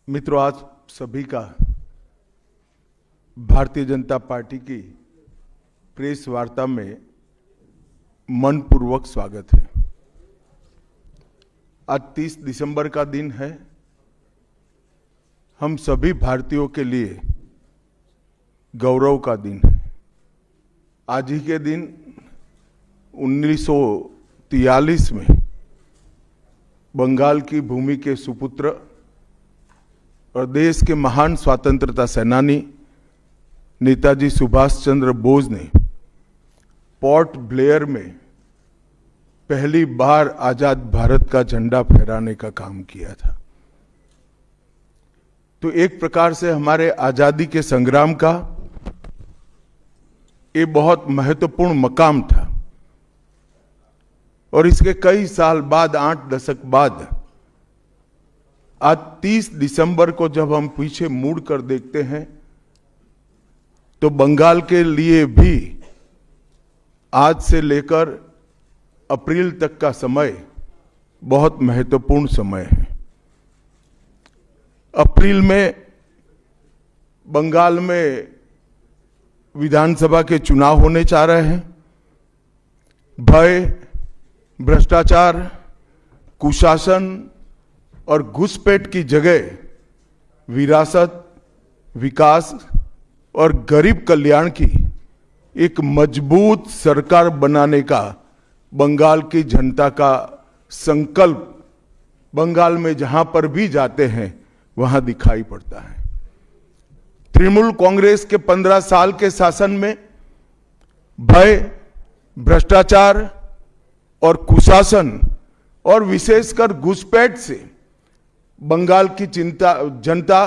मित्रों, आज सभी का भारतीय जनता पार्टी की प्रेस वार्ता में मनपूर्वक स्वागत है। आज 30 दिसंबर का दिन है। हम सभी भारतीयों के लिए गौरव का दिन है। आज ही के दिन 1943 में बंगाल की भूमि के सुपुत्र और देश के महान स्वतंत्रता सेनानी नेताजी सुभाष चंद्र बोस ने पोर्ट ब्लेयर में पहली बार आजाद भारत का झंडा फहराने का काम किया था। तो एक प्रकार से हमारे आजादी के संग्राम का ये बहुत महत्वपूर्ण मकाम था। और इसके कई साल बाद, 8 दशक बाद, आज 30 दिसंबर को जब हम पीछे मुड़ कर देखते हैं तो बंगाल के लिए भी आज से लेकर अप्रैल तक का समय बहुत महत्वपूर्ण समय है। अप्रैल में बंगाल में विधानसभा के चुनाव होने जा रहे हैं। भय, भ्रष्टाचार, कुशासन और घुसपैठ की जगह विरासत, विकास और गरीब कल्याण की एक मजबूत सरकार बनाने का बंगाल की जनता का संकल्प बंगाल में जहां पर भी जाते हैं वहां दिखाई पड़ता है। तृणमूल कांग्रेस के 15 साल के शासन में भय, भ्रष्टाचार और कुशासन और विशेषकर घुसपैठ से बंगाल की जनता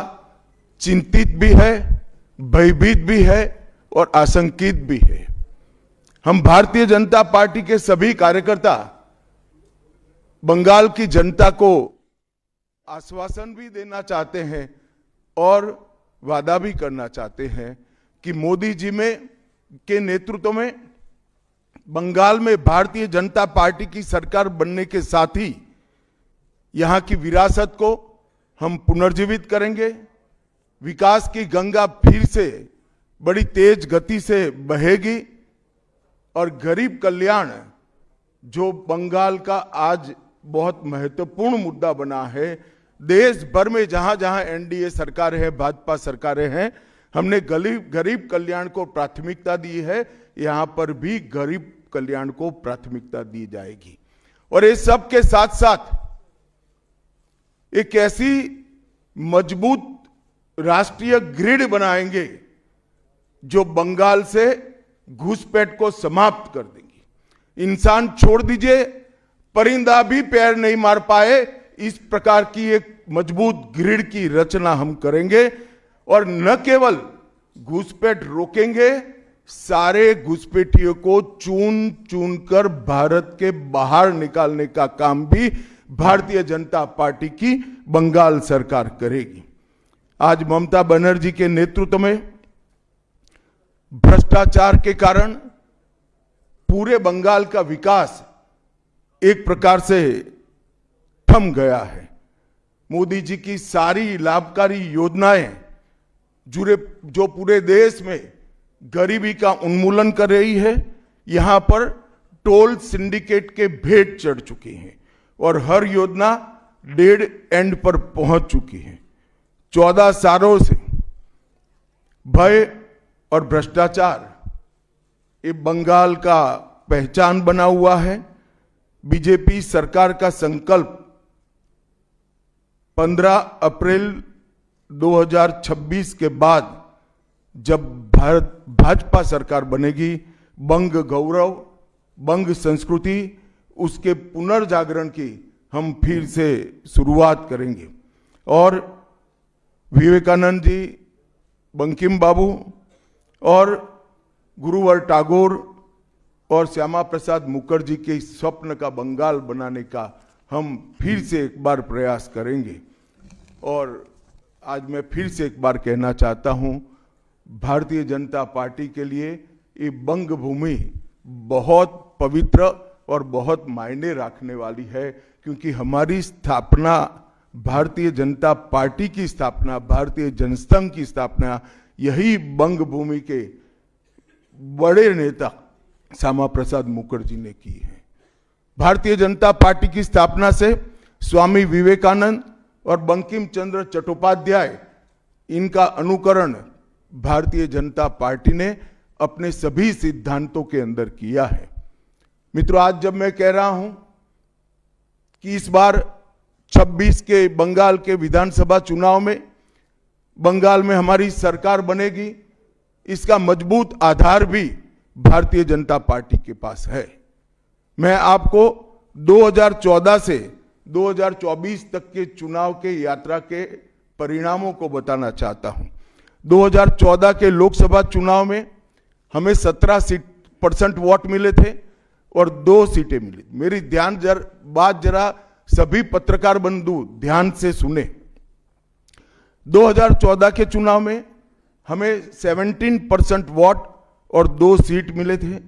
चिंतित भी है, भयभीत भी है और आशंकित भी है। हम भारतीय जनता पार्टी के सभी कार्यकर्ता बंगाल की जनता को आश्वासन भी देना चाहते हैं और वादा भी करना चाहते हैं कि मोदी जी के नेतृत्व में बंगाल में भारतीय जनता पार्टी की सरकार बनने के साथ ही यहां की विरासत को हम पुनर्जीवित करेंगे। विकास की गंगा फिर से बड़ी तेज गति से बहेगी और गरीब कल्याण, जो बंगाल का आज बहुत महत्वपूर्ण मुद्दा बना है, देश भर में जहां जहां एनडीए सरकार है, भाजपा सरकारें हैं, हमने गरीब कल्याण को प्राथमिकता दी है। यहां पर भी गरीब कल्याण को प्राथमिकता दी जाएगी। और इस सब के साथ साथ एक ऐसी मजबूत राष्ट्रीय ग्रिड बनाएंगे जो बंगाल से घुसपैठ को समाप्त कर देंगी। इंसान छोड़ दीजिए, परिंदा भी पैर नहीं मार पाए, इस प्रकार की एक मजबूत ग्रिड की रचना हम करेंगे। और न केवल घुसपैठ रोकेंगे, सारे घुसपैठियों को चुन चुन कर भारत के बाहर निकालने का काम भी भारतीय जनता पार्टी की बंगाल सरकार करेगी। आज ममता बनर्जी के नेतृत्व में भ्रष्टाचार के कारण पूरे बंगाल का विकास एक प्रकार से थम गया है। मोदी जी की सारी लाभकारी योजनाएं जो पूरे देश में गरीबी का उन्मूलन कर रही है, यहां पर टोल सिंडिकेट के भेंट चढ़ चुकी हैं और हर योजना डेड एंड पर पहुंच चुकी है। 14 सालों से भय और भ्रष्टाचार ये बंगाल का पहचान बना हुआ है। बीजेपी सरकार का संकल्प 15 अप्रैल 2026 के बाद जब भाजपा सरकार बनेगी, बंग गौरव, बंग संस्कृति, उसके पुनर्जागरण की हम फिर से शुरुआत करेंगे। और विवेकानंद जी, बंकिम बाबू और गुरुवर टैगोर और श्यामा प्रसाद मुखर्जी के स्वप्न का बंगाल बनाने का हम फिर से एक बार प्रयास करेंगे। और आज मैं फिर से एक बार कहना चाहता हूं, भारतीय जनता पार्टी के लिए ये बंग भूमि बहुत पवित्र और बहुत मायने रखने वाली है, क्योंकि हमारी स्थापना भारतीय जनता पार्टी की स्थापना, भारतीय जनसंघ की स्थापना यही बंग भूमि के बड़े नेता श्यामा प्रसाद मुखर्जी ने की है। भारतीय जनता पार्टी की स्थापना से स्वामी विवेकानंद और बंकिम चंद्र चट्टोपाध्याय, इनका अनुकरण भारतीय जनता पार्टी ने अपने सभी सिद्धांतों के अंदर किया है। मित्रों, आज जब मैं कह रहा हूं कि इस बार 26 के बंगाल के विधानसभा चुनाव में बंगाल में हमारी सरकार बनेगी, इसका मजबूत आधार भी भारतीय जनता पार्टी के पास है। मैं आपको 2014 से 2024 तक के चुनाव के यात्रा के परिणामों को बताना चाहता हूं। 2014 के लोकसभा चुनाव में हमें 17% वोट मिले थे और 2 सीटें मिली। मेरी बात जरा सभी पत्रकार बंधु ध्यान से सुने। 2014 के चुनाव में हमें 17% वोट और 2 सीट मिले थे।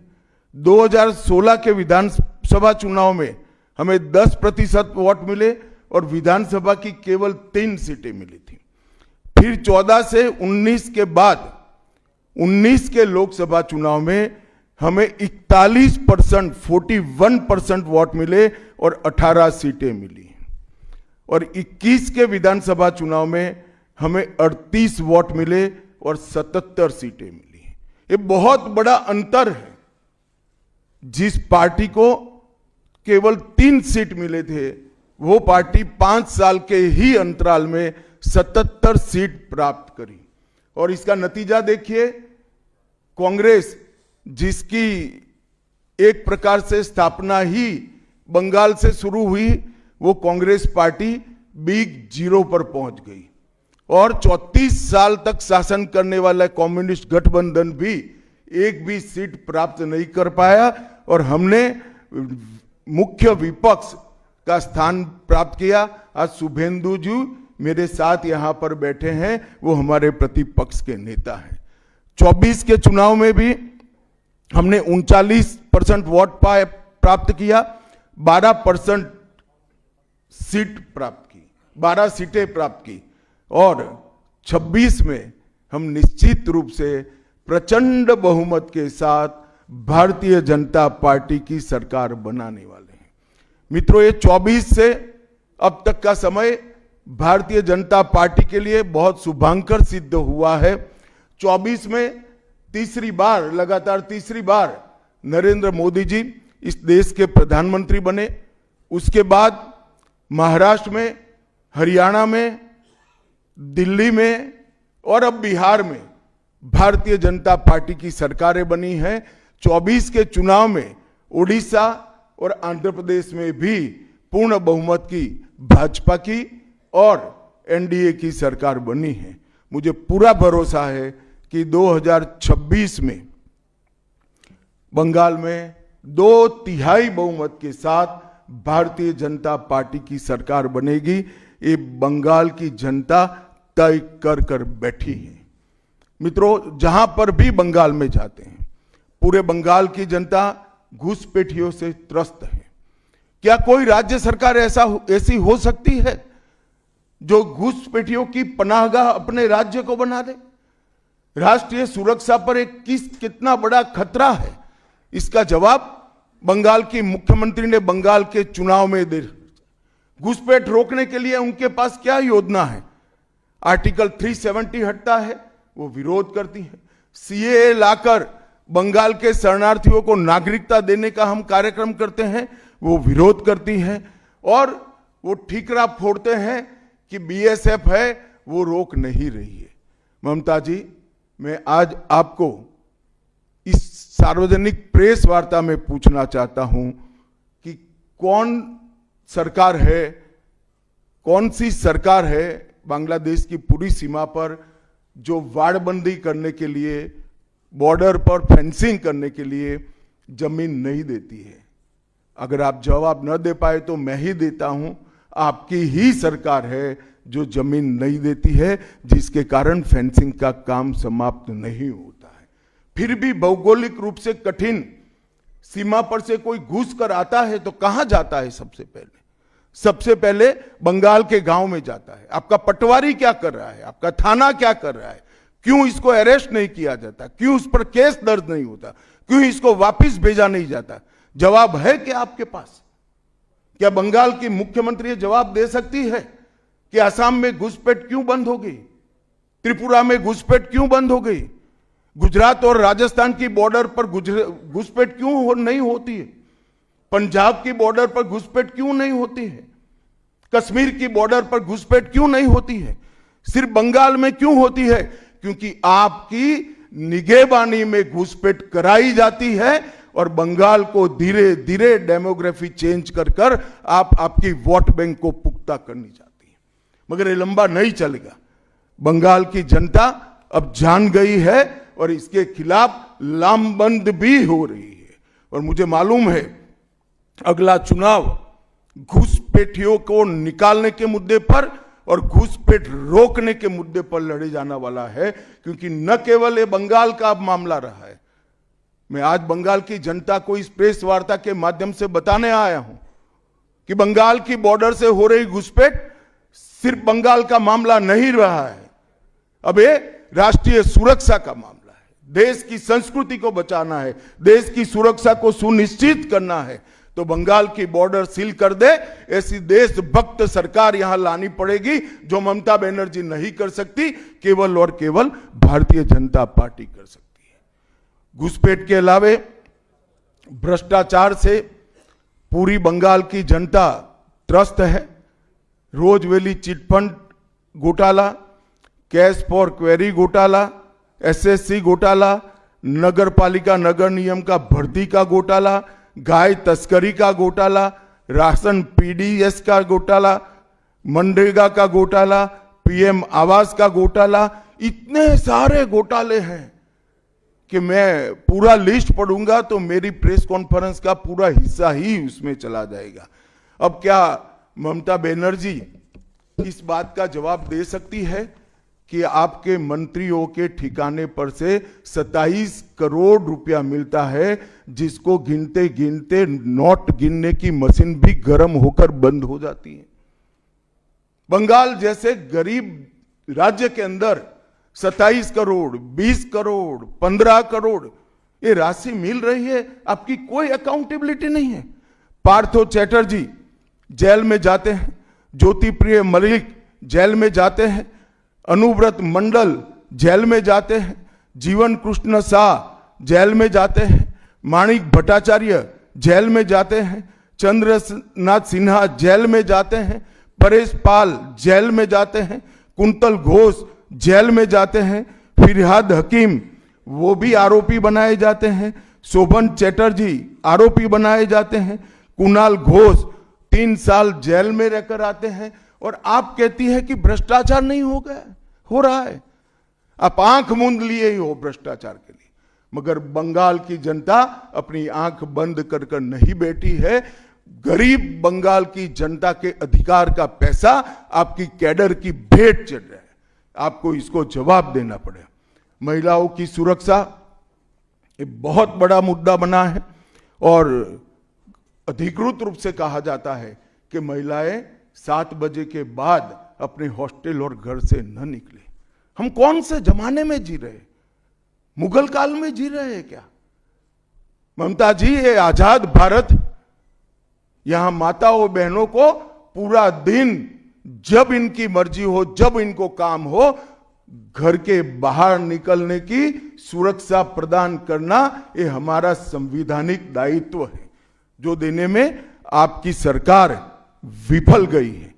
2016 के विधानसभा चुनाव में हमें 10% वोट मिले और विधानसभा की केवल 3 सीटें मिली थी। फिर 14 से 19 के बाद 19 के लोकसभा चुनाव में हमें 41% वोट मिले और 18 सीटें मिली। और 21 के विधानसभा चुनाव में हमें 38 वोट मिले और 77 सीटें मिली। ये बहुत बड़ा अंतर है। जिस पार्टी को केवल 3 सीट मिले थे, वो पार्टी 5 साल के ही अंतराल में 77 सीट प्राप्त करी। और इसका नतीजा देखिए, कांग्रेस, जिसकी एक प्रकार से स्थापना ही बंगाल से शुरू हुई, वो कांग्रेस पार्टी बिग जीरो पर पहुंच गई और 34 साल तक शासन करने वाला कम्युनिस्ट गठबंधन भी एक भी सीट प्राप्त नहीं कर पाया और हमने मुख्य विपक्ष का स्थान प्राप्त किया। आज शुभेंदु जी मेरे साथ यहां पर बैठे हैं, वो हमारे प्रतिपक्ष के नेता हैं। 24 के चुनाव में भी हमने 39% वोट प्राप्त किया, 12% सीट प्राप्त की, 12 सीटें प्राप्त की और 26 में हम निश्चित रूप से प्रचंड बहुमत के साथ भारतीय जनता पार्टी की सरकार बनाने वाले हैं। मित्रों, ये 24 से अब तक का समय भारतीय जनता पार्टी के लिए बहुत शुभांकर सिद्ध हुआ है। 24 में लगातार तीसरी बार नरेंद्र मोदी जी इस देश के प्रधानमंत्री बने। उसके बाद महाराष्ट्र में, हरियाणा में, दिल्ली में और अब बिहार में भारतीय जनता पार्टी की सरकारें बनी हैं। 24 के चुनाव में उड़ीसा और आंध्र प्रदेश में भी पूर्ण बहुमत की भाजपा की और एनडीए की सरकार बनी है। मुझे पूरा भरोसा है कि 2026 में बंगाल में 2/3 बहुमत के साथ भारतीय जनता पार्टी की सरकार बनेगी। ये बंगाल की जनता तय कर बैठी है। मित्रों, जहां पर भी बंगाल में जाते हैं, पूरे बंगाल की जनता घुसपैठियों से त्रस्त है। क्या कोई राज्य सरकार ऐसी हो सकती है जो घुसपैठियों की पनाहगाह अपने राज्य को बना दे? राष्ट्रीय सुरक्षा पर कितना बड़ा खतरा है, इसका जवाब बंगाल की मुख्यमंत्री ने बंगाल के चुनाव में दे। घुसपैठ रोकने के लिए उनके पास क्या योजना है? आर्टिकल 370 हटता है, वो विरोध करती है। सीएए लाकर बंगाल के शरणार्थियों को नागरिकता देने का हम कार्यक्रम करते हैं, वो विरोध करती है। और वो ठीकरा फोड़ते हैं कि बीएसएफ है, वो रोक नहीं रही है। ममता जी, मैं आज आपको इस सार्वजनिक प्रेस वार्ता में पूछना चाहता हूं कि कौन सी सरकार है बांग्लादेश की पूरी सीमा पर जो वाड़बंदी करने के लिए, बॉर्डर पर फेंसिंग करने के लिए जमीन नहीं देती है? अगर आप जवाब न दे पाए तो मैं ही देता हूं। आपकी ही सरकार है जो जमीन नहीं देती है, जिसके कारण फेंसिंग का काम समाप्त नहीं होता है। फिर भी भौगोलिक रूप से कठिन सीमा पर से कोई घुस कर आता है तो कहां जाता है? सबसे पहले सबसे पहले बंगाल के गांव में जाता है। आपका पटवारी क्या कर रहा है, आपका थाना क्या कर रहा है, क्यों इसको अरेस्ट नहीं किया जाता, क्यों उस पर केस दर्ज नहीं होता, क्यों इसको वापस भेजा नहीं जाता? जवाब है क्या आपके पास? क्या बंगाल की मुख्यमंत्री जवाब दे सकती है कि असम में घुसपैठ क्यों बंद हो गई, त्रिपुरा में घुसपैठ क्यों बंद हो गई, गुजरात और राजस्थान की बॉर्डर पर घुसपैठ क्यों नहीं होती है, पंजाब की बॉर्डर पर घुसपैठ क्यों नहीं होती है, कश्मीर की बॉर्डर पर घुसपैठ क्यों नहीं होती है, सिर्फ बंगाल में क्यों होती है? क्योंकि आपकी निगहबानी में घुसपैठ कराई जाती है और बंगाल को धीरे धीरे डेमोग्राफी चेंज कर कर आपकी वोट बैंक को पुख्ता करनी चाहती है। मगर ये लंबा नहीं चलेगा। बंगाल की जनता अब जान गई है और इसके खिलाफ लामबंद भी हो रही है। और मुझे मालूम है अगला चुनाव घुसपैठियों को निकालने के मुद्दे पर और घुसपैठ रोकने के मुद्दे पर लड़े जाने वाला है, क्योंकि न केवल ये बंगाल का मामला रहा है। मैं आज बंगाल की जनता को इस प्रेस वार्ता के माध्यम से बताने आया हूं कि बंगाल की बॉर्डर से हो रही घुसपैठ सिर्फ बंगाल का मामला नहीं रहा है, अब ये राष्ट्रीय सुरक्षा का मामला है। देश की संस्कृति को बचाना है, देश की सुरक्षा को सुनिश्चित करना है, तो बंगाल की बॉर्डर सील कर दे, ऐसी देशभक्त सरकार यहां लानी पड़ेगी जो ममता बनर्जी नहीं कर सकती, केवल और केवल भारतीय जनता पार्टी कर सकती है। घुसपैठ के अलावे भ्रष्टाचार से पूरी बंगाल की जनता त्रस्त है। रोजवेली चिटफंड घोटाला, कैश फॉर क्वेरी घोटाला, एसएससी घोटाला, नगर पालिका नगर निगम का भर्ती का घोटाला, गाय तस्करी का घोटाला, राशन पीडीएस का घोटाला, मनरेगा का घोटाला, पीएम आवास का घोटाला, इतने सारे घोटाले हैं कि मैं पूरा लिस्ट पढ़ूंगा तो मेरी प्रेस कॉन्फ्रेंस का पूरा हिस्सा ही उसमें चला जाएगा। अब क्या ममता बनर्जी इस बात का जवाब दे सकती है कि आपके मंत्रियों के ठिकाने पर से 27 करोड़ रुपया मिलता है, जिसको गिनते गिनते नोट गिनने की मशीन भी गर्म होकर बंद हो जाती है? बंगाल जैसे गरीब राज्य के अंदर 27 करोड़, 20 करोड़, 15 करोड़ ये राशि मिल रही है, आपकी कोई अकाउंटेबिलिटी नहीं है। पार्थो चैटर्जी जेल में जाते हैं, ज्योति प्रिय मलिक जेल में जाते हैं, अनुव्रत मंडल जेल में जाते हैं, जीवन कृष्ण शाह जेल में जाते हैं, माणिक भट्टाचार्य जेल में जाते हैं, चंद्रनाथ सिन्हा जेल में जाते हैं, परेश पाल जेल में जाते हैं, कुंतल घोष जेल में जाते हैं, फिरहाद हकीम वो भी आरोपी बनाए जाते हैं, शोभन चैटर्जी आरोपी बनाए जाते हैं, कुणाल घोष 3 साल जेल में रहकर आते हैं, और आप कहती है कि भ्रष्टाचार नहीं हो गया, हो रहा है। आप आंख मूंद लिए ही हो भ्रष्टाचार के लिए, मगर बंगाल की जनता अपनी आंख बंद कर कर नहीं बैठी है। गरीब बंगाल की जनता के अधिकार का पैसा आपकी कैडर की भेंट चढ़ रहा है, आपको इसको जवाब देना पड़ेगा। महिलाओं की सुरक्षा ये बहुत बड़ा मुद्दा बना है और अधिकृत रूप से कहा जाता है कि महिलाएं 7 बजे के बाद अपने हॉस्टल और घर से न निकले। हम कौन से जमाने में जी रहे, मुगल काल में जी रहे हैं क्या? ममता जी, ये आजाद भारत, यहां माताओं बहनों को पूरा दिन जब इनकी मर्जी हो, जब इनको काम हो, घर के बाहर निकलने की सुरक्षा प्रदान करना ये हमारा संवैधानिक दायित्व है, जो देने में आपकी सरकार विफल गई है।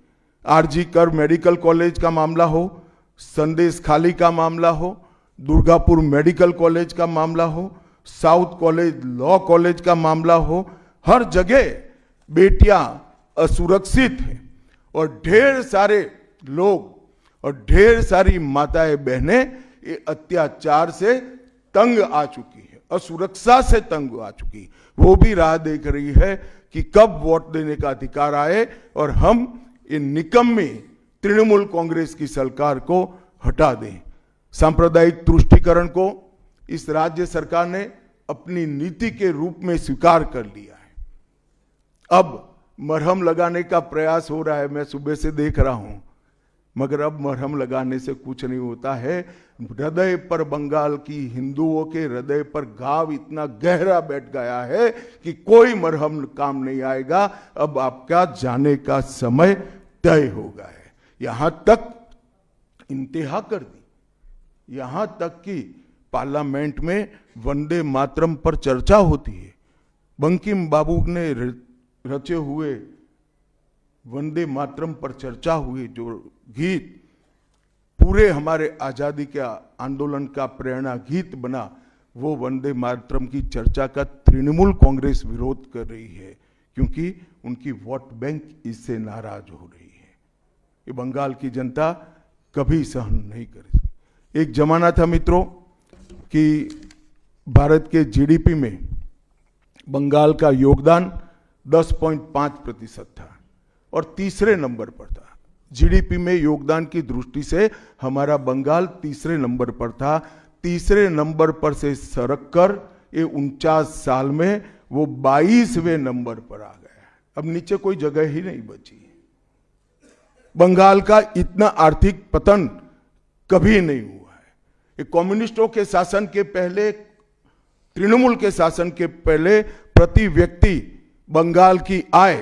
आरजी कर मेडिकल कॉलेज का मामला हो, संदेश खाली का मामला हो, दुर्गापुर मेडिकल कॉलेज का मामला हो, साउथ कॉलेज लॉ कॉलेज का मामला हो, हर जगह बेटियां असुरक्षित हैं और ढेर सारे लोग और ढेर सारी माताएं बहनें ये अत्याचार से तंग आ चुकी है, असुरक्षा से तंग आ चुकी है। वो भी राह देख रही है कि कब वोट देने का अधिकार आए और हम इन निकम्मी तृणमूल कांग्रेस की सरकार को हटा दें। सांप्रदायिक तुष्टीकरण को इस राज्य सरकार ने अपनी नीति के रूप में स्वीकार कर लिया है। अब मरहम लगाने का प्रयास हो रहा है, मैं सुबह से देख रहा हूं, मगर अब मरहम लगाने से कुछ नहीं होता है। हृदय पर, बंगाल की हिंदुओं के हृदय पर घाव इतना गहरा बैठ गया है कि कोई मरहम काम नहीं आएगा। अब आपका जाने का समय तय हो गया है। यहां तक इंतहा कर दी, यहां तक कि पार्लियामेंट में वंदे मातरम पर चर्चा होती है। बंकिम बाबू ने रचे हुए वंदे मातरम पर चर्चा हुई, जो गीत पूरे हमारे आजादी के आंदोलन का प्रेरणा गीत बना, वो वंदे मातरम की चर्चा का तृणमूल कांग्रेस विरोध कर रही है, क्योंकि उनकी वोट बैंक इससे नाराज हो रही है। ये बंगाल की जनता कभी सहन नहीं करेगी। एक जमाना था मित्रों कि भारत के जीडीपी में बंगाल का योगदान 10.5% था और तीसरे नंबर पर था। जीडीपी में योगदान की दृष्टि से हमारा बंगाल तीसरे नंबर पर था। तीसरे नंबर पर से सरक कर ये 49 साल में वो 22वें नंबर पर आ गया। अब नीचे कोई जगह ही नहीं बची। बंगाल का इतना आर्थिक पतन कभी नहीं हुआ है। ये कम्युनिस्टों के शासन के पहले, तृणमूल के शासन के पहले प्रति व्यक्ति बंगाल की आय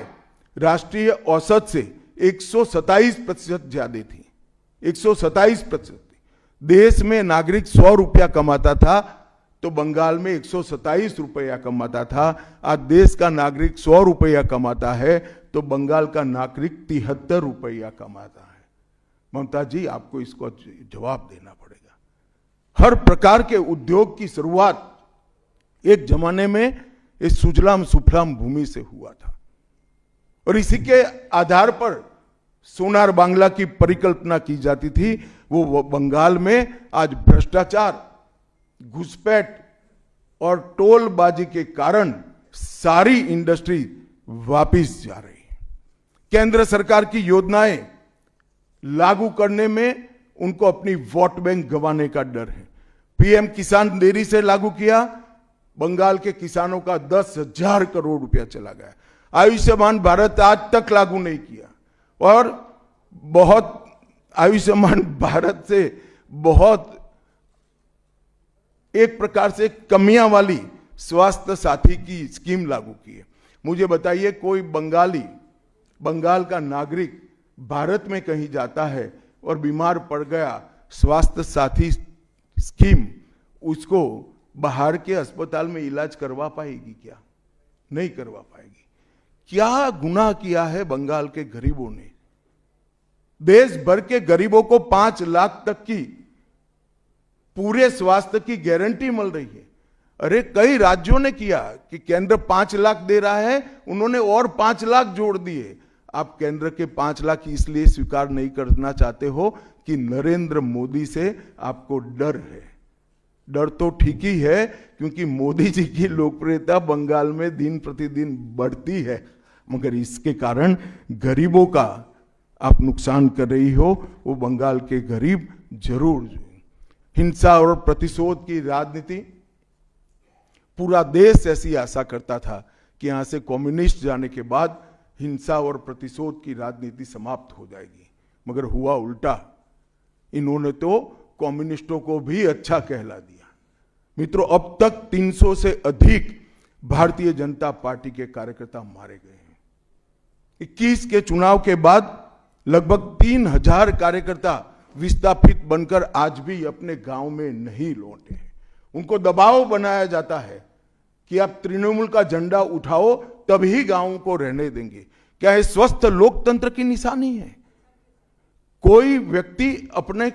राष्ट्रीय औसत से 127% ज्यादा थी। 127%। देश में नागरिक 100 रुपया कमाता था तो बंगाल में 127 रुपया कमाता था। आज देश का नागरिक 100 रुपया कमाता है तो बंगाल का नागरिक 73 रुपया कमाता है। ममता जी, आपको इसको जवाब देना पड़ेगा। हर प्रकार के उद्योग की शुरुआत एक जमाने में इस सुजलाम सुफलाम भूमि से हुआ था और इसी के आधार पर सोनार बांग्ला की परिकल्पना की जाती थी। वो बंगाल में आज भ्रष्टाचार, घुसपैठ और टोलबाजी के कारण सारी इंडस्ट्री वापिस जा रही है। केंद्र सरकार की योजनाएं लागू करने में उनको अपनी वोट बैंक गंवाने का डर है। पीएम किसान देरी से लागू किया, बंगाल के किसानों का 10,000 करोड़ रुपया चला गया। आयुष्मान भारत आज तक लागू नहीं किया और बहुत आयुष्मान भारत से बहुत एक प्रकार से कमियां वाली स्वास्थ्य साथी की स्कीम लागू की है। मुझे बताइए, कोई बंगाल का नागरिक भारत में कहीं जाता है और बीमार पड़ गया, स्वास्थ्य साथी स्कीम उसको बाहर के अस्पताल में इलाज करवा पाएगी क्या? नहीं करवा पाएगी। क्या गुनाह किया है बंगाल के गरीबों ने? देश भर के गरीबों को 5 लाख तक की पूरे स्वास्थ्य की गारंटी मिल रही है। अरे कई राज्यों ने किया कि केंद्र 5 लाख दे रहा है, उन्होंने और 5 लाख जोड़ दिए। आप केंद्र के 5 लाख इसलिए स्वीकार नहीं करना चाहते हो कि नरेंद्र मोदी से आपको डर है। डर तो ठीक ही है, क्योंकि मोदी जी की लोकप्रियता बंगाल में दिन प्रतिदिन बढ़ती है, मगर इसके कारण गरीबों का आप नुकसान कर रही हो। वो बंगाल के गरीब जरूर। हिंसा और प्रतिशोध की राजनीति, पूरा देश ऐसी आशा करता था कि यहां से कम्युनिस्ट जाने के बाद हिंसा और प्रतिशोध की राजनीति समाप्त हो जाएगी, मगर हुआ उल्टा। इन्होंने तो कम्युनिस्टों को भी अच्छा कहला दिया। मित्रों, अब तक 300 से अधिक भारतीय जनता पार्टी के कार्यकर्ता मारे गए हैं। 21 के चुनाव के बाद लगभग 3000 कार्यकर्ता विस्थापित बनकर आज भी अपने गांव में नहीं लौटे हैं। उनको दबाव बनाया जाता है कि आप तृणमूल का झंडा उठाओ तभी गांवों को रहने देंगे। क्या ये स्वस्थ लोकतंत्र की निशानी है? कोई व्यक्ति अपने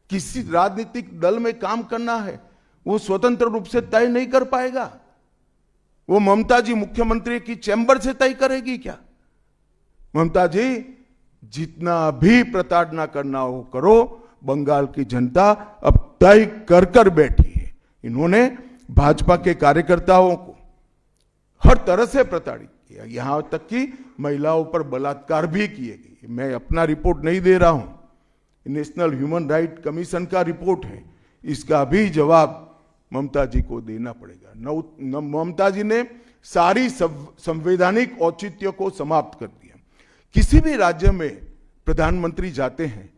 किसी राजनीतिक दल में काम करना है, वो स्वतंत्र रूप से तय नहीं कर पाएगा। वो ममता जी मुख्यमंत्री की चैम्बर से तय करेगी क्या? ममता जी, जितना भी प्रताड़ना करना हो करो, बंगाल की जनता अब तय कर कर बैठी है। इन्होंने भाजपा के कार्यकर्ताओं को हर तरह से प्रताड़ित किया, यहां तक कि महिलाओं पर बलात्कार भी किए गए। मैं अपना रिपोर्ट नहीं दे रहा हूं, नेशनल ह्यूमन राइट कमीशन का रिपोर्ट है। इसका भी जवाब ममता जी को देना पड़ेगा। ममता जी ने सारी संवैधानिक औचित्य को समाप्त कर दिया। किसी भी राज्य में प्रधानमंत्री जाते हैं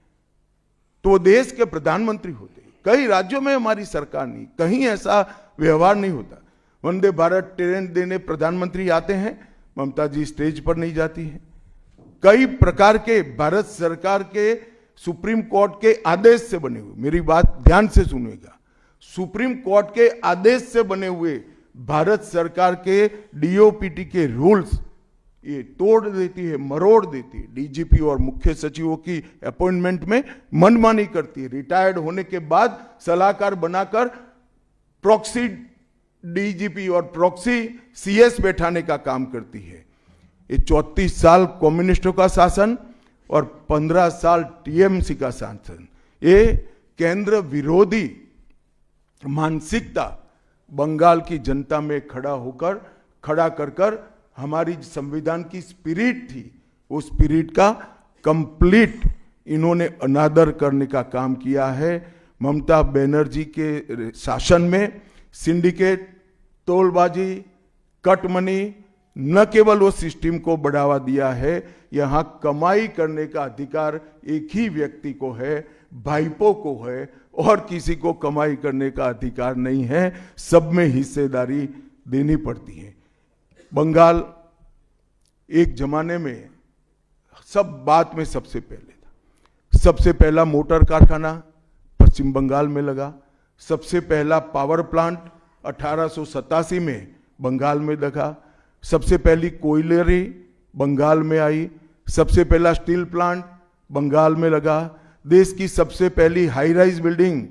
तो वो देश के प्रधानमंत्री होते हैं। कई राज्यों में हमारी सरकार नहीं, कहीं ऐसा व्यवहार नहीं होता। वंदे भारत ट्रेन देने प्रधानमंत्री आते हैं, ममता जी स्टेज पर नहीं जाती है। कई प्रकार के भारत सरकार के सुप्रीम कोर्ट के आदेश से बने हुए, मेरी बात ध्यान से सुनिएगा, सुप्रीम कोर्ट के आदेश से बने हुए भारत सरकार के डीओपीटी के रूल्स ये तोड़ देती है, मरोड़ देती है। डीजीपी और मुख्य सचिवों की अपॉइंटमेंट में मनमानी करती है। रिटायर्ड होने के बाद सलाहकार बनाकर प्रॉक्सी डीजीपी और प्रॉक्सी सीएस बैठाने का काम करती है। ये 34 साल कम्युनिस्टों का शासन और 15 साल टीएमसी का शासन, ये केंद्र विरोधी मानसिकता बंगाल की जनता में खड़ा कर हमारी संविधान की स्पिरिट थी, वो स्पिरिट का कंप्लीट इन्होंने अनादर करने का काम किया है। ममता बनर्जी के शासन में सिंडिकेट, तोलबाजी, कटमनी, न केवल वो सिस्टम को बढ़ावा दिया है, यहां कमाई करने का अधिकार एक ही व्यक्ति को है, भाईपो को है, और किसी को कमाई करने का अधिकार नहीं है। सब में हिस्सेदारी देनी पड़ती है। बंगाल एक जमाने में सब बात में सबसे पहले था। सबसे पहला मोटर कारखाना पश्चिम बंगाल में लगा। सबसे पहला पावर प्लांट 1887 में बंगाल में लगा। सबसे पहली कोयलरी बंगाल में आई। सबसे पहला स्टील प्लांट बंगाल में लगा। देश की सबसे पहली हाई राइज बिल्डिंग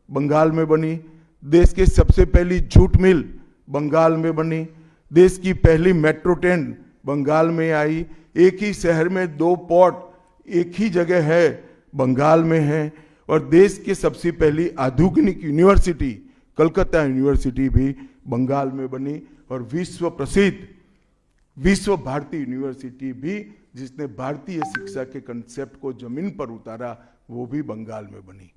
बंगाल में बनी। देश की सबसे पहली जूट मिल बंगाल में बनी। देश की पहली मेट्रो ट्रेन बंगाल में आई। एक ही शहर में 2 पोर्ट एक ही जगह है, बंगाल में है। और देश की सबसे पहली आधुनिक यूनिवर्सिटी कलकत्ता यूनिवर्सिटी भी बंगाल में बनी। और विश्व प्रसिद्ध विश्व भारती यूनिवर्सिटी भी, जिसने भारतीय शिक्षा के कंसेप्ट को जमीन पर उतारा, वो भी बंगाल में बनी।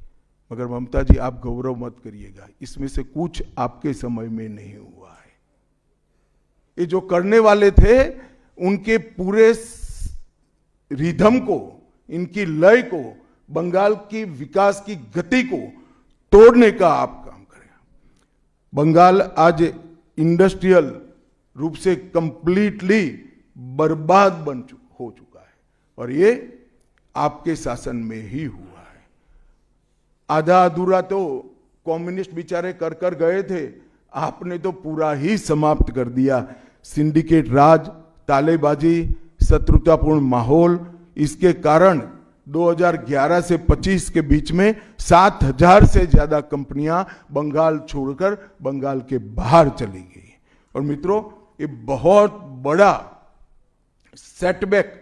मगर ममता जी, आप गौरव मत करिएगा, इसमें से कुछ आपके समय में नहीं हुआ है। ये जो करने वाले थे, उनके पूरे रिदम को, इनकी लय को, बंगाल की विकास की गति को तोड़ने का आप काम करें। बंगाल आज इंडस्ट्रियल रूप से कंप्लीटली बर्बाद हो चुका है, और ये आपके शासन में ही हुआ है। आधा अधूरा तो कम्युनिस्ट बेचारे कर गए थे, आपने तो पूरा ही समाप्त कर दिया। सिंडिकेट राज, तालेबाजी, शत्रुतापूर्ण माहौल, इसके कारण 2011 से 25 के बीच में 7000 से ज्यादा कंपनियां बंगाल छोड़कर बंगाल के बाहर चली गई। और मित्रों, ये बहुत बड़ा सेटबैक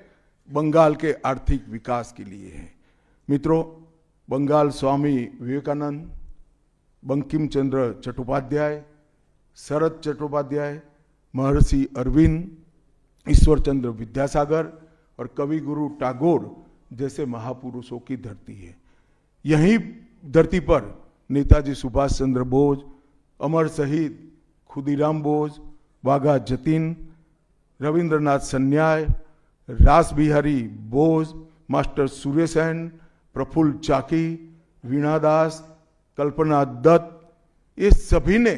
बंगाल के आर्थिक विकास के लिए है। मित्रों, बंगाल स्वामी विवेकानंद, बंकिम चंद्र चट्टोपाध्याय, शरद चट्टोपाध्याय, महर्षि अरविंद, ईश्वर चंद्र विद्यासागर और कवि गुरु टैगोर जैसे महापुरुषों की धरती है। यही धरती पर नेताजी सुभाष चंद्र बोस, अमर शहीद खुदीराम बोस, वाघा जतीन, रविंद्रनाथ सन्याल, रास बिहारी बोस, मास्टर सुरेशन, प्रफुल्ल चाकी, वीणा दास, कल्पना दत्त, ये सभी ने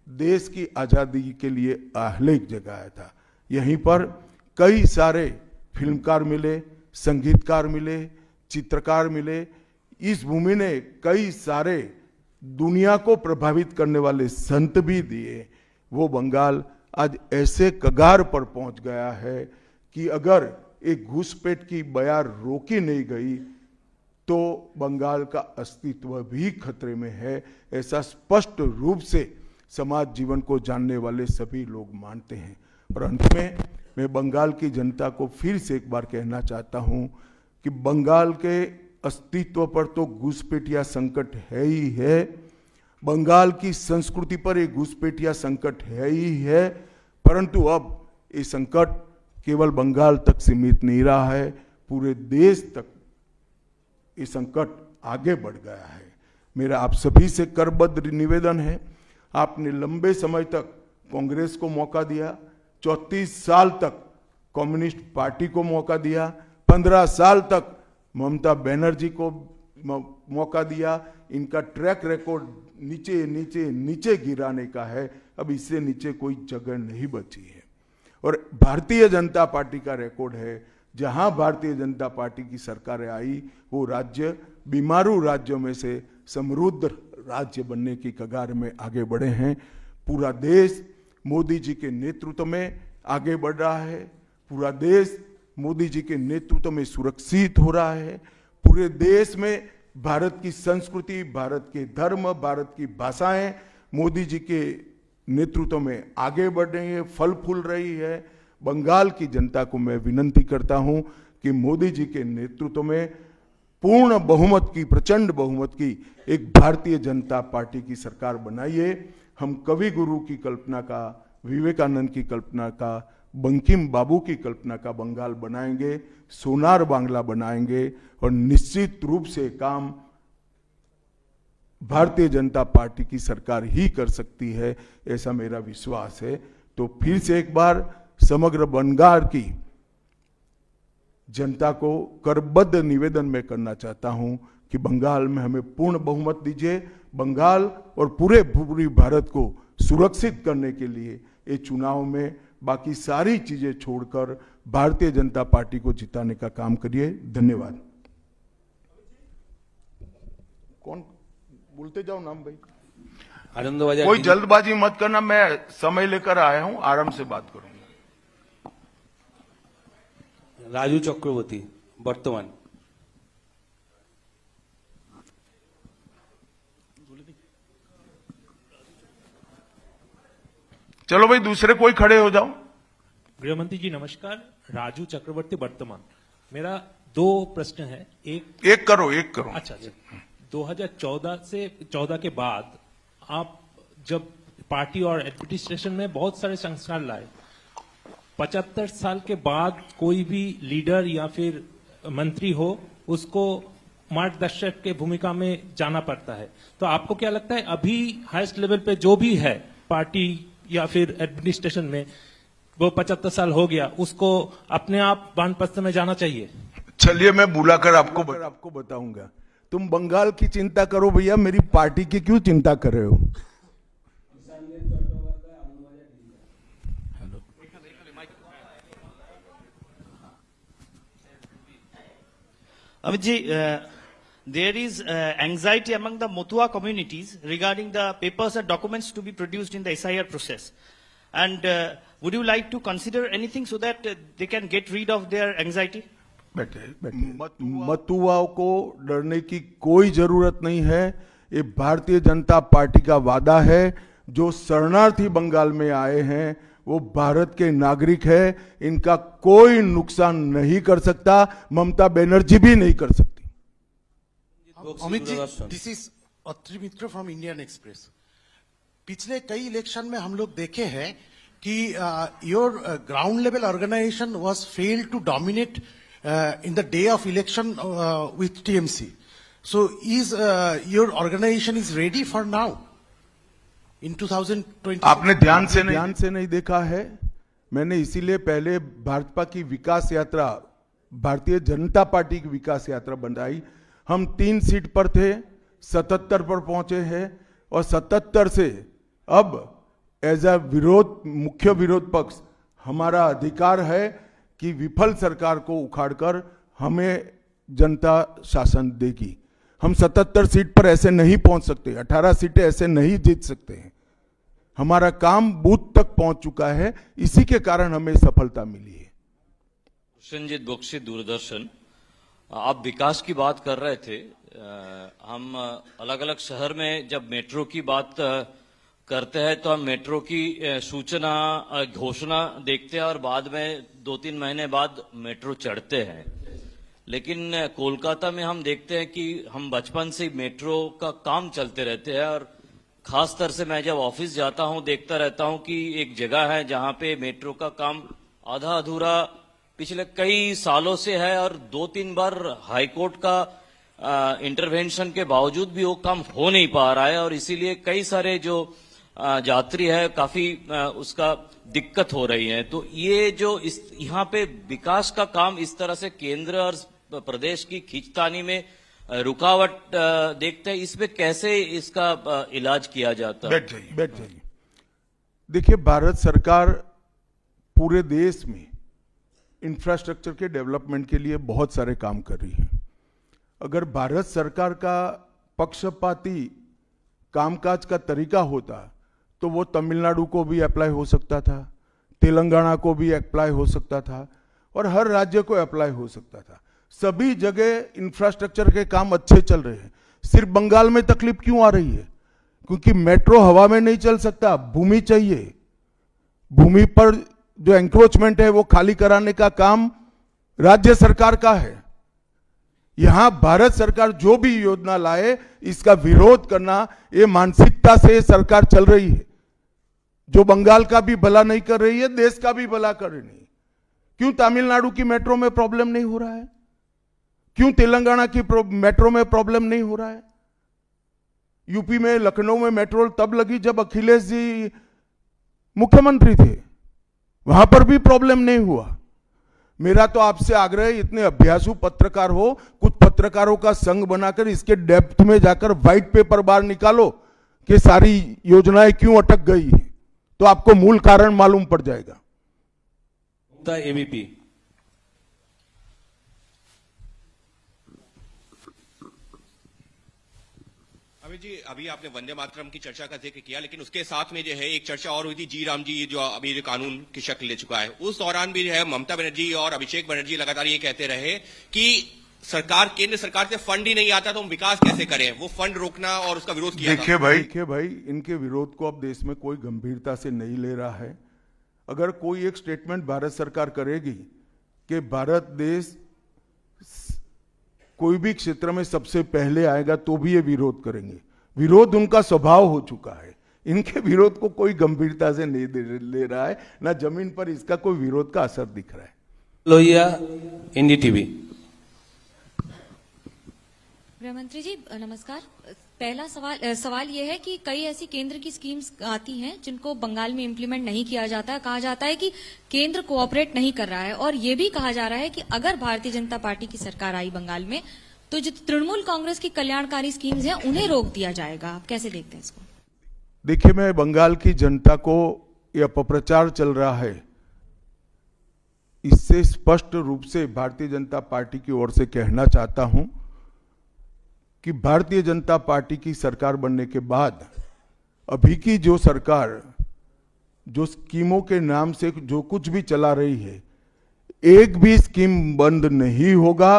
देश की आजादी के लिए आह्लेख जगाया था। यहीं पर कई सारे फिल्मकार मिले, संगीतकार मिले, चित्रकार मिले। इस भूमि ने कई सारे दुनिया को प्रभावित करने वाले संत भी दिए। वो बंगाल आज ऐसे कगार पर पहुंच गया है कि अगर एक घुसपैठ की बयार रोकी नहीं गई तो बंगाल का अस्तित्व भी खतरे में है। ऐसा स्पष्ट रूप से समाज जीवन को जानने वाले सभी लोग मानते हैं। और अंत में मैं बंगाल की जनता को फिर से एक बार कहना चाहता हूं कि बंगाल के अस्तित्व पर तो घुसपैठिया संकट है ही है, बंगाल की संस्कृति पर एक घुसपैठिया संकट है ही है, परंतु अब ये संकट केवल बंगाल तक सीमित नहीं रहा है, पूरे देश तक ये संकट आगे बढ़ गया है। मेरा आप सभी से करबद्ध निवेदन है, आपने लंबे समय तक कांग्रेस को मौका दिया, 34 साल तक कम्युनिस्ट पार्टी को मौका दिया, 15 साल तक ममता बनर्जी को मौका दिया। इनका ट्रैक रिकॉर्ड नीचे नीचे नीचे गिराने का है, अब इससे नीचे कोई जगह नहीं बची है। और भारतीय जनता पार्टी का रिकॉर्ड है, जहां भारतीय जनता पार्टी की सरकारें आई वो राज्य बीमारू राज्यों में से समृद्ध राज्य बनने की कगार में आगे बढ़े हैं। पूरा देश मोदी जी के नेतृत्व में आगे बढ़ रहा है, पूरा देश मोदी जी के नेतृत्व में सुरक्षित हो रहा है, पूरे देश में भारत की संस्कृति, भारत के धर्म, भारत की भाषाएं मोदी जी के नेतृत्व में आगे बढ़ रही है, फल फूल रही है। बंगाल की जनता को मैं विनती करता हूं कि मोदी जी के नेतृत्व में पूर्ण बहुमत की, प्रचंड बहुमत की एक भारतीय जनता पार्टी की सरकार बनाइए। हम कवि गुरु की कल्पना का, विवेकानंद की कल्पना का, बंकिम बाबू की कल्पना का बंगाल बनाएंगे, सोनार बांग्ला बनाएंगे और निश्चित रूप से काम भारतीय जनता पार्टी की सरकार ही कर सकती है, ऐसा मेरा विश्वास है। तो फिर से एक बार समग्र बंगाल की जनता को करबद्ध निवेदन में करना चाहता हूं कि बंगाल में हमें पूर्ण बहुमत दीजिए। बंगाल और पूरी भारत को सुरक्षित करने के लिए ये चुनाव में बाकी सारी चीजें छोड़कर भारतीय जनता पार्टी को जिताने का काम करिए। धन्यवाद। कौन बोलते जाओ नाम भाई, आनंद कोई जल्दबाजी मत करना, मैं समय लेकर आया हूं, आराम से बात करूंगा। राजू चक्रवर्ती बर्तमान। चलो भाई दूसरे कोई खड़े हो जाओ। गृहमंत्री जी नमस्कार, राजू चक्रवर्ती वर्तमान। मेरा 2 प्रश्न है। एक करो। अच्छा 2014 के बाद आप जब पार्टी और एडमिनिस्ट्रेशन में बहुत सारे संस्कार लाए, 75 साल के बाद कोई भी लीडर या फिर मंत्री हो उसको मार्गदर्शक के भूमिका में जाना पड़ता है। तो आपको क्या लगता है अभी हाईएस्ट लेवल पे जो भी है पार्टी या फिर एडमिनिस्ट्रेशन में, वो 75 साल हो गया, उसको अपने आप वानप्रस्थ में जाना चाहिए? चलिए मैं बुलाकर आपको बताऊंगा। तुम बंगाल की चिंता करो भैया, मेरी पार्टी की क्यों चिंता कर रहे हो? Amit ji, there is anxiety among the Motua communities regarding the papers and documents to be produced in the SIR process. And would you like to consider anything so that they can get rid of their anxiety? बैठे। मतुआओं को डरने की कोई जरूरत नहीं है। ये Bharatiya Janata party का वादा है। जो शरणार्थी बंगाल में आए हैं वो भारत के नागरिक है, इनका कोई नुकसान नहीं कर सकता, ममता बनर्जी भी नहीं कर सकती। Amit ji, this is Atri Mitra from Indian Express. पिछले कई इलेक्शन में हम लोग देखे हैं कि your ground level organisation was failed to dominate in the day of election with TMC. So is your organization is ready for now in 2020? आपने ध्यान से नहीं देखा है। मैंने इसीलिए पहले भाजपा की विकास यात्रा, भारतीय जनता पार्टी की विकास यात्रा बनाई। हम 3 सीट पर थे, 77 पर पहुंचे हैं और 77 से अब एज अ मुख्य विरोध पक्ष हमारा अधिकार है कि विफल सरकार को उखाड़कर हमें जनता शासन देगी। हम 77 सीट पर ऐसे नहीं पहुंच सकते, 18 सीटें ऐसे नहीं जीत सकते हैं। हमारा काम बूथ तक पहुंच चुका है, इसी के कारण हमें सफलता मिली है। संजीत बख्शी, दूरदर्शन। आप विकास की बात कर रहे थे। हम अलग अलग शहर में जब मेट्रो की बात करते हैं तो हम मेट्रो की सूचना, घोषणा देखते हैं और बाद में 2-3 महीने बाद मेट्रो चढ़ते हैं। लेकिन कोलकाता में हम देखते हैं कि हम बचपन से मेट्रो का काम चलते रहते हैं और खास तौर से मैं जब ऑफिस जाता हूं देखता रहता हूं कि एक जगह है जहां पे मेट्रो का काम आधा अधूरा पिछले कई सालों से है और 2-3 बार हाईकोर्ट का इंटरवेंशन के बावजूद भी वो काम हो नहीं पा रहा है और इसीलिए कई सारे जो यात्री है काफी उसका दिक्कत हो रही है। तो ये जो इस यहाँ पे विकास का काम इस तरह से केंद्र और प्रदेश की खींचतानी में रुकावट देखते हैं, इसमें कैसे इसका इलाज किया जाता है? बैठ जाइए। देखिए, भारत सरकार पूरे देश में इंफ्रास्ट्रक्चर के डेवलपमेंट के लिए बहुत सारे काम कर रही है। अगर भारत सरकार का पक्षपाती कामकाज का तरीका होता तो वो तमिलनाडु को भी अप्लाई हो सकता था, तेलंगाना को भी अप्लाई हो सकता था और हर राज्य को अप्लाई हो सकता था। सभी जगह इंफ्रास्ट्रक्चर के काम अच्छे चल रहे हैं। सिर्फ बंगाल में तकलीफ क्यों आ रही है? क्योंकि मेट्रो हवा में नहीं चल सकता, भूमि चाहिए। भूमि पर जो एंक्रोचमेंट है वो खाली कराने का काम राज्य सरकार का है। यहां भारत सरकार जो भी योजना लाए इसका विरोध करना, ये मानसिकता से सरकार चल रही है, जो बंगाल का भी भला नहीं कर रही है, देश का भी भला कर रही है। क्यों तमिलनाडु की मेट्रो में प्रॉब्लम नहीं हो रहा है? क्यों तेलंगाना की मेट्रो में प्रॉब्लम नहीं हो रहा है? यूपी में लखनऊ में मेट्रो तब लगी जब अखिलेश जी मुख्यमंत्री थे, वहां पर भी प्रॉब्लम नहीं हुआ। मेरा तो आपसे आग्रह है, इतने अभ्यासु पत्रकार हो, कुछ पत्रकारों का संघ बनाकर इसके डेप्थ में जाकर व्हाइट पेपर बाहर निकालो कि सारी योजनाएं क्यों अटक गई है, तो आपको मूल कारण मालूम पड़ जाएगा। एबीपी। अमित जी, अभी आपने वंदे मातरम की चर्चा का जिक्र किया, लेकिन उसके साथ में जो है एक चर्चा और हुई थी, जी राम जी जो अभी जो कानून की शक्ल ले चुका है, उस दौरान भी जो है ममता बनर्जी और अभिषेक बनर्जी लगातार ये कहते रहे कि सरकार, केंद्र सरकार से फंड ही नहीं आता तो हम विकास कैसे करें, वो फंड रोकना और उसका विरोध किया। देखिए भाई, इनके विरोध को अब देश में कोई गंभीरता से नहीं ले रहा है। अगर कोई एक स्टेटमेंट भारत सरकार करेगी कि भारत देश कोई भी क्षेत्र में सबसे पहले आएगा तो भी ये विरोध करेंगे। विरोध उनका स्वभाव हो चुका है। इनके विरोध को कोई गंभीरता से नहीं ले रहा है, ना जमीन पर इसका कोई विरोध का असर दिख रहा है। लोहिया, एनडीटीवी। गृहमंत्री जी नमस्कार। पहला सवाल यह है कि कई ऐसी केंद्र की स्कीम्स आती हैं जिनको बंगाल में इम्प्लीमेंट नहीं किया जाता है। कहा जाता है कि केंद्र कोऑपरेट नहीं कर रहा है, और ये भी कहा जा रहा है कि अगर भारतीय जनता पार्टी की सरकार आई बंगाल में तो जो तृणमूल कांग्रेस की कल्याणकारी स्कीम्स हैं उन्हें रोक दिया जाएगा। आप कैसे देखते हैं इसको? देखिए, मैं बंगाल की जनता को यह अपप्रचार चल रहा है, इससे स्पष्ट रूप से भारतीय जनता पार्टी की ओर से कहना चाहता हूं कि भारतीय जनता पार्टी की सरकार बनने के बाद अभी की जो सरकार जो स्कीमों के नाम से जो कुछ भी चला रही है, एक भी स्कीम बंद नहीं होगा।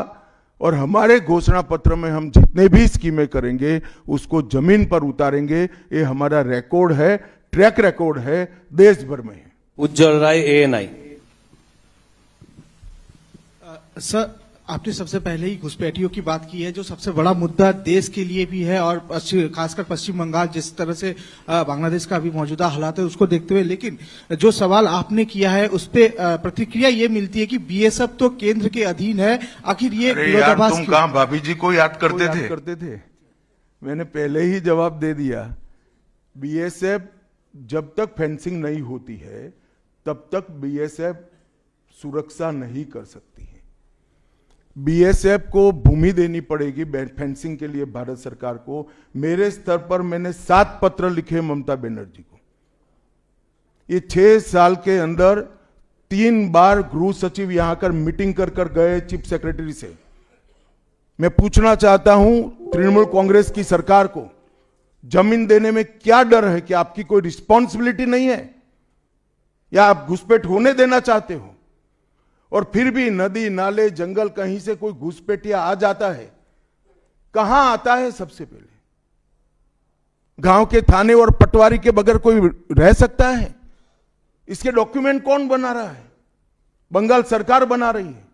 और हमारे घोषणा पत्र में हम जितने भी स्कीमें करेंगे उसको जमीन पर उतारेंगे। ये हमारा रिकॉर्ड है, ट्रैक रिकॉर्ड है, देश भर में है। उज्जवल राय, एएनआई। सर, आपने सबसे पहले ही घुसपैठियों की बात की है, जो सबसे बड़ा मुद्दा देश के लिए भी है, और खासकर पश्चिम बंगाल जिस तरह से बांग्लादेश का अभी मौजूदा हालात है उसको देखते हुए। लेकिन जो सवाल आपने किया है उस पे प्रतिक्रिया ये मिलती है कि बीएसएफ तो केंद्र के अधीन है, आखिर ये विरोधाभास तुम कहां भाभी जी को याद करते थे? मैंने पहले ही जवाब दे दिया। बीएसएफ जब तक फेंसिंग नहीं होती है तब तक बीएसएफ सुरक्षा नहीं कर सकती है। बीएसएफ को भूमि देनी पड़ेगी फेंसिंग के लिए भारत सरकार को। मेरे स्तर पर मैंने 7 पत्र लिखे ममता बनर्जी को। ये 6 साल के अंदर 3 बार गृह सचिव यहां कर मीटिंग कर गए चीफ सेक्रेटरी से। मैं पूछना चाहता हूं तृणमूल कांग्रेस की सरकार को, जमीन देने में क्या डर है? कि आपकी कोई रिस्पॉन्सिबिलिटी नहीं है, या आप घुसपैठ होने देना चाहते हो? और फिर भी नदी नाले जंगल कहीं से कोई घुसपैठिया आ जाता है, कहां आता है? सबसे पहले गांव के थाने और पटवारी के बगैर कोई रह सकता है? इसके डॉक्यूमेंट कौन बना रहा है? बंगाल सरकार बना रही है।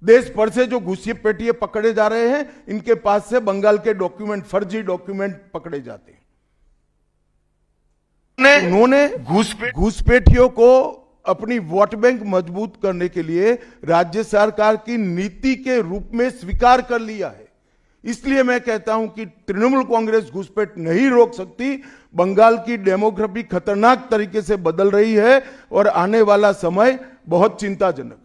देश भर से जो घुसपैठिए पकड़े जा रहे हैं, इनके पास से बंगाल के डॉक्यूमेंट, फर्जी डॉक्यूमेंट पकड़े जाते हैं। उन्होंने घुसपैठियों को अपनी वोट बैंक मजबूत करने के लिए राज्य सरकार की नीति के रूप में स्वीकार कर लिया है। इसलिए मैं कहता हूं कि तृणमूल कांग्रेस घुसपैठ नहीं रोक सकती। बंगाल की डेमोग्राफी खतरनाक तरीके से बदल रही है और आने वाला समय बहुत चिंताजनक है।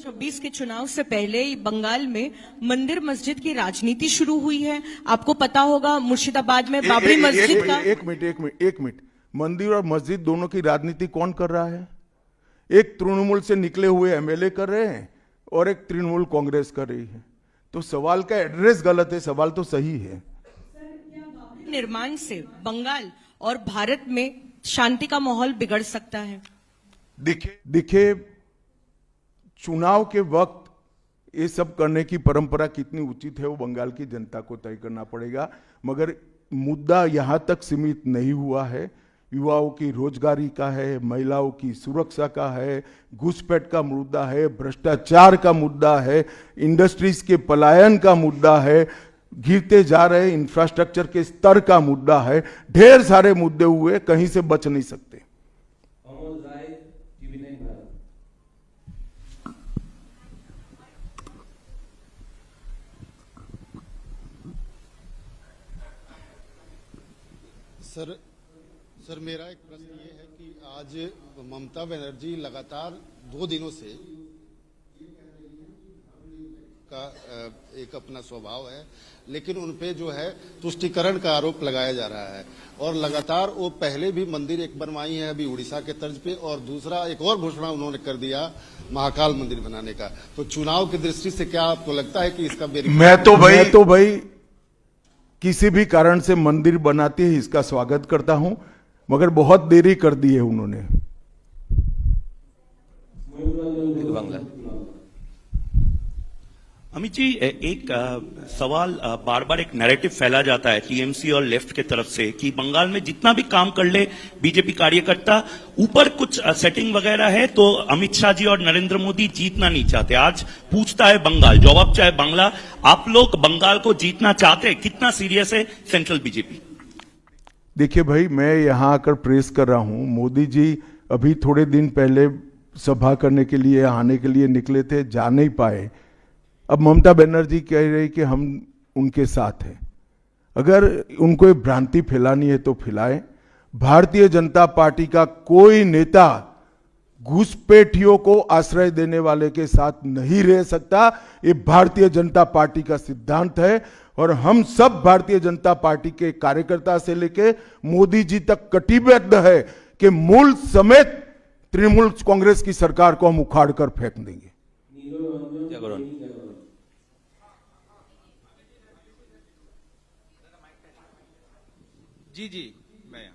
26 के चुनाव से पहले बंगाल में मंदिर मस्जिद की राजनीति शुरू हुई है। आपको पता होगा मुर्शिदाबाद में बाबरी मस्जिद का। एक मिनट, मंदिर और मस्जिद दोनों की राजनीति कौन कर रहा है? एक तृणमूल से निकले हुए एमएलए कर रहे हैं और एक तृणमूल कांग्रेस कर रही है। तो सवाल का एड्रेस गलत है, सवाल तो सही है। निर्माण से बंगाल और भारत में शांति का माहौल बिगड़ सकता है। देखिए, चुनाव के वक्त ये सब करने की परंपरा कितनी उचित है वो बंगाल की जनता को तय करना पड़ेगा, मगर मुद्दा यहां तक सीमित नहीं हुआ है। युवाओं की रोजगारी का है, महिलाओं की सुरक्षा का है, घुसपैठ का मुद्दा है, भ्रष्टाचार का मुद्दा है, इंडस्ट्रीज के पलायन का मुद्दा है, गिरते जा रहे इंफ्रास्ट्रक्चर के स्तर का मुद्दा है। ढेर सारे मुद्दे हुए, कहीं से बच नहीं सकते। सर मेरा एक प्रश्न ये है कि आज ममता बनर्जी लगातार 2 दिनों से का एक अपना स्वभाव है, लेकिन उनपे जो है तुष्टीकरण का आरोप लगाया जा रहा है और लगातार वो पहले भी मंदिर एक बनवाई है अभी उड़ीसा के तर्ज पे, और दूसरा एक और घोषणा उन्होंने कर दिया महाकाल मंदिर बनाने का। तो चुनाव की दृष्टि से क्या आपको लगता है कि इसका मैं तो भाई किसी भी कारण से मंदिर बनाती है इसका स्वागत करता हूं, मगर बहुत देरी कर दी है उन्होंने। बांग्ला। अमित जी, एक सवाल बार बार एक नैरेटिव फैला जाता है टीएमसी और लेफ्ट के तरफ से कि बंगाल में जितना भी काम कर ले बीजेपी कार्यकर्ता, ऊपर कुछ सेटिंग वगैरह है तो अमित शाह जी और नरेंद्र मोदी जीतना नहीं चाहते। आज पूछता है बंगाल, जवाब चाहे बांग्ला, आप लोग बंगाल को जीतना चाहते हैं? कितना सीरियस है सेंट्रल बीजेपी? देखिए भाई, मैं यहां आकर प्रेस कर रहा हूं। मोदी जी अभी थोड़े दिन पहले सभा करने के लिए आने के लिए निकले थे, जा नहीं पाए। अब ममता बनर्जी कह रही कि हम उनके साथ हैं। अगर उनको भ्रांति फैलानी है तो फैलाएं। भारतीय जनता पार्टी का कोई नेता घुसपैठियों को आश्रय देने वाले के साथ नहीं रह सकता। ये भारतीय जनता पार्टी का सिद्धांत है और हम सब भारतीय जनता पार्टी के कार्यकर्ता से लेके मोदी जी तक कटिबद्ध है कि मूल समेत तृणमूल कांग्रेस की सरकार को हम उखाड़ कर फेंक देंगे। जी, मैं यहाँ,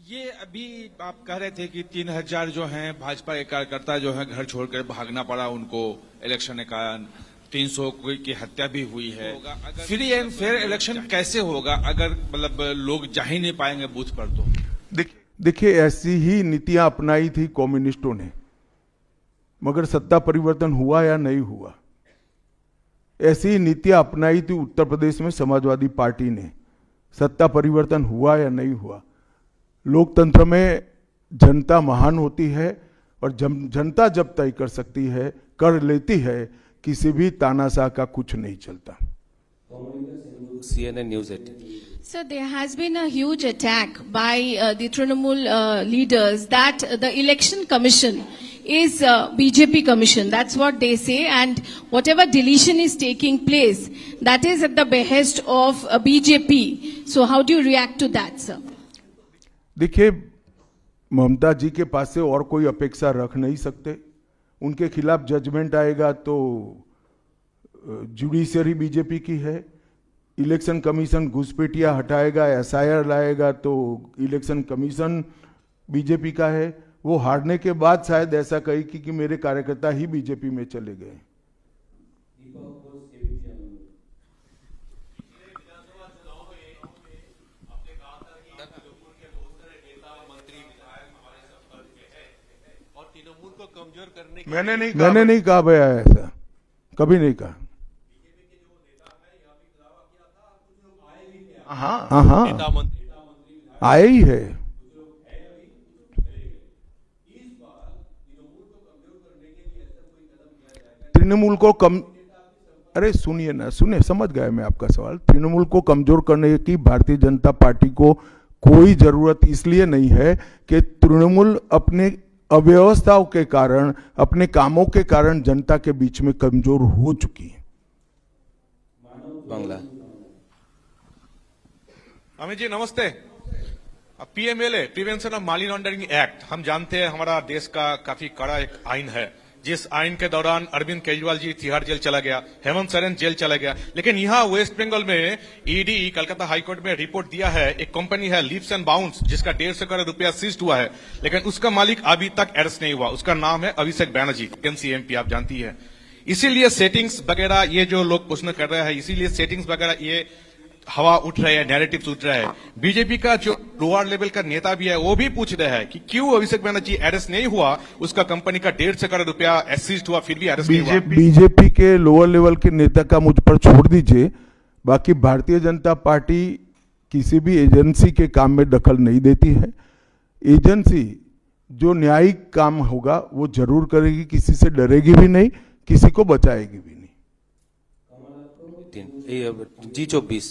ये अभी आप कह रहे थे कि 3000 जो हैं भाजपा के कार्यकर्ता जो हैं घर छोड़कर भागना पड़ा उनको इलेक्शन के कारण, 300 की हत्या भी हुई है। फ्री एंड फेयर इलेक्शन कैसे होगा अगर मतलब लोग जा ही नहीं पाएंगे बूथ पर? तो देखिए, ऐसी ही नीतियां अपनाई थी कम्युनिस्टों ने, मगर सत्ता परिवर्तन हुआ या नहीं हुआ। ऐसी ही नीतियां अपनाई थी उत्तर प्रदेश में समाजवादी पार्टी ने, सत्ता परिवर्तन हुआ या नहीं हुआ। लोकतंत्र में जनता महान होती है और जनता जब तय कर सकती है, कर लेती है, किसी भी तानाशाह का कुछ नहीं चलता। CNN News 18. So there has been a huge attack by the Trinamool leaders that the election commission is BJP commission. That's what they say, and whatever deletion is taking place, that is at the behest of BJP. So how do you react to that, sir? देखिए, ममता जी के पास से और कोई अपेक्षा रख नहीं सकते। उनके खिलाफ जजमेंट आएगा तो जुडिशरी बीजेपी की है, इलेक्शन कमीशन घुसपैठिया हटाएगा, SIR लाएगा तो इलेक्शन कमीशन बीजेपी का है। वो हारने के बाद शायद ऐसा कही कि मेरे कार्यकर्ता ही बीजेपी में चले गए। मैंने नहीं कहा भैया, ऐसा कभी नहीं कहा। हाँ, आए ही है। तृणमूल को कम, अरे सुनिए ना, सुनिए, समझ गए मैं आपका सवाल। तृणमूल को कमजोर करने की भारतीय जनता पार्टी को कोई जरूरत इसलिए नहीं है कि तृणमूल अपने अव्यवस्थाओं के कारण, अपने कामों के कारण जनता के बीच में कमजोर हो चुकी है। बांग्ला। अमित जी नमस्ते। PMLA, prevention of money laundering act, हम जानते हैं हमारा देश का काफी कड़ा एक आइन है, जिस आइन के दौरान अरविंद केजरीवाल जी तिहाड़ जेल चला गया, हेमंत सोरेन जेल चला गया। लेकिन यहाँ वेस्ट बंगाल में ईडी कलकत्ता हाईकोर्ट में रिपोर्ट दिया है, एक कंपनी है लीप्स एंड बाउंड्स जिसका 150 करोड़ रुपया सीज्ड हुआ है, लेकिन उसका मालिक अभी तक अरेस्ट नहीं हुआ। उसका नाम है अभिषेक बैनर्जी, एमसीएमपी, आप जानती है। इसीलिए सेटिंग्स वगैरह ये जो लोग प्रश्न कर रहे हैं, इसीलिए सेटिंग्स वगैरह ये हवा उठ रहे हैं, नैरेटिव्स उठ रहे हैं। बीजेपी का जो लोअर लेवल का नेता भी है वो भी पूछ रहे हैं कि क्यों अभिषेक बैनर्जी अरेस्ट नहीं हुआ, उसका कंपनी का 150 करोड़ रुपया सीज्ड हुआ फिर भी अरेस्ट नहीं हुआ। बीजेपी के लोअर लेवल के नेता का मुझ पर छोड़ दीजिए, बाकी भारतीय जनता पार्टी किसी भी एजेंसी के काम में दखल नहीं देती है। एजेंसी जो न्यायिक काम होगा वो जरूर करेगी, किसी से डरेगी भी नहीं, किसी को बचाएगी भी नहीं। G24।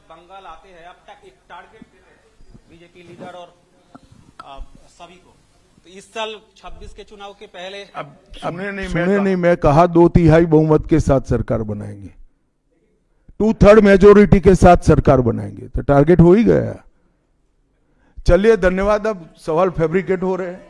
बंगाल आते हैं, अब तक एक टारगेट देते हैं बीजेपी लीडर और सभी को, तो इस साल 26 के चुनाव के पहले सुने नहीं, मैं कहा 2/3 बहुमत के साथ सरकार बनाएंगे, 2/3 मेजोरिटी के साथ सरकार बनाएंगे, तो टारगेट हो ही गया। चलिए धन्यवाद। अब सवाल फैब्रिकेट हो रहे हैं।